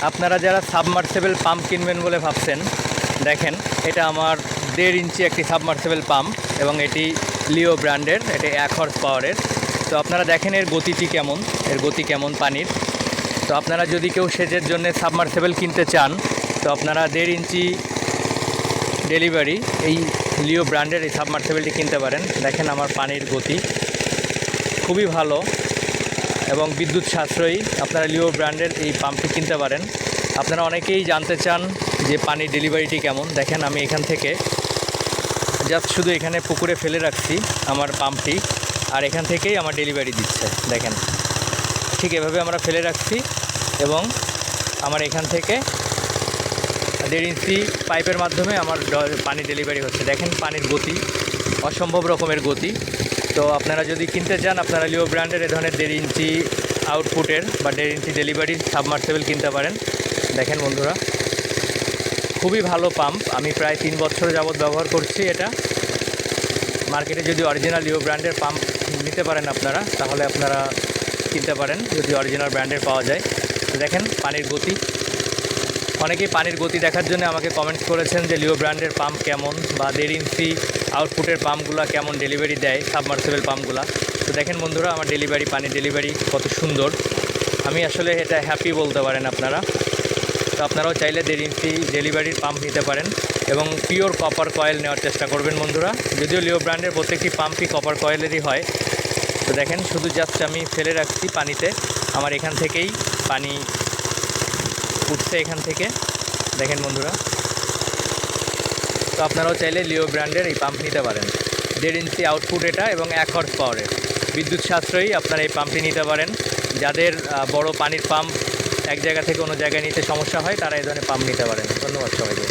আপনারা যারা submersible pump কিনবেন বলে ভাবছেন, দেখেন এটা আমার 1.5 ইঞ্চি একটি সাবমার্সেবল পাম্প এবং এটি লিও ব্র্যান্ডের, এটি 1 হর্স পাওয়ারের। তো আপনারা দেখেন এর গতিটি কেমন, এর গতি কেমন পানির। তো আপনারা যদি কেউ সেচের জন্য সাবমার্সেবল কিনতে চান, তো আপনারা 1.5 ইঞ্চি ডেলিভারি এই লিও ব্র্যান্ডের এই সাবমার্সেবলটি কিনতে পারেন। দেখেন আমার পানির গতি খুবই ভালো এবং বিদ্যুৎ সাশ্রয়ী। আপনারা লিও ব্র্যান্ডের এই পাম্পটি কিনতে পারেন। আপনারা অনেকেই জানতে চান যে পানির ডেলিভারিটি কেমন। দেখেন আমি এখান থেকে জাস্ট শুধু এখানে পুকুরে ফেলে রাখছি আমার পাম্পটি, আর এখান থেকেই আমার ডেলিভারি দিচ্ছে। দেখেন ঠিক এভাবে আমরা ফেলে রাখছি এবং আমার এখান থেকে 1.5 ইঞ্চি পাইপের মাধ্যমে আমার পানি ডেলিভারি হচ্ছে। দেখেন পানির গতি অসম্ভব রকমের গতি। তো আপনারা যদি কিনতে চান, আপনারা লিও ব্র্যান্ডের এ ধরনের 1.5 ইঞ্চি আউটপুটের বা 1.5 ইঞ্চি ডেলিভারির সাবমার্সেবল কিনতে পারেন। দেখেন বন্ধুরা খুবই ভালো পাম্প, আমি প্রায় 3 বছর যাবৎ ব্যবহার করছি এটা। মার্কেটে যদি অরিজিনাল লিও ব্র্যান্ডের পাম্প নিতে পারেন আপনারা, তাহলে আপনারা কিনতে পারেন যদি অরিজিনাল ব্র্যান্ডের পাওয়া যায়। তো দেখেন পানির গতি, অনেকেই পানির গতি দেখার জন্য আমাকে কমেন্টস করেছেন যে লিও ব্র্যান্ডের পাম্প কেমন বা 1.5 ইঞ্চি আউটপুটের পাম্পগুলো কেমন ডেলিভারি দেয়, সাবমার্সেবল পাম্পগুলো। তো দেখেন বন্ধুরা আমার ডেলিভারি, পানির ডেলিভারি কত সুন্দর। আমি আসলে এটা হ্যাপি বলতে পারেন আপনারা। তো আপনারাও চাইলে 1.5 ইঞ্চি ডেলিভারির পাম্প নিতে পারেন এবং পিওর কপার কয়েল নেওয়ার চেষ্টা করবেন বন্ধুরা। যদিও লিও ব্র্যান্ডের প্রত্যেকটি পাম্পই কপার কয়েলেরই হয়। তো দেখেন শুধু জাস্ট আমি ফেলে রাখছি পানিতে, আমার এখান থেকেই পানি উঠছে এখান থেকে। দেখেন বন্ধুরা, তো আপনারাও চাইলে লিও ব্র্যান্ডের এই পাম্প নিতে পারেন। 1.5 ইঞ্চি আউটপুট এটা এবং 1 হর্স পাওয়ারের, বিদ্যুৎ সাশ্রয়ী। আপনারা এই পাম্পটি নিতে পারেন। যাদের বড় পানির পাম্প এক জায়গা থেকে অন্য জায়গায় নিতে সমস্যা হয়, তারা এই ধরনের পাম্প নিতে পারেন। ধন্যবাদ সবাইকে।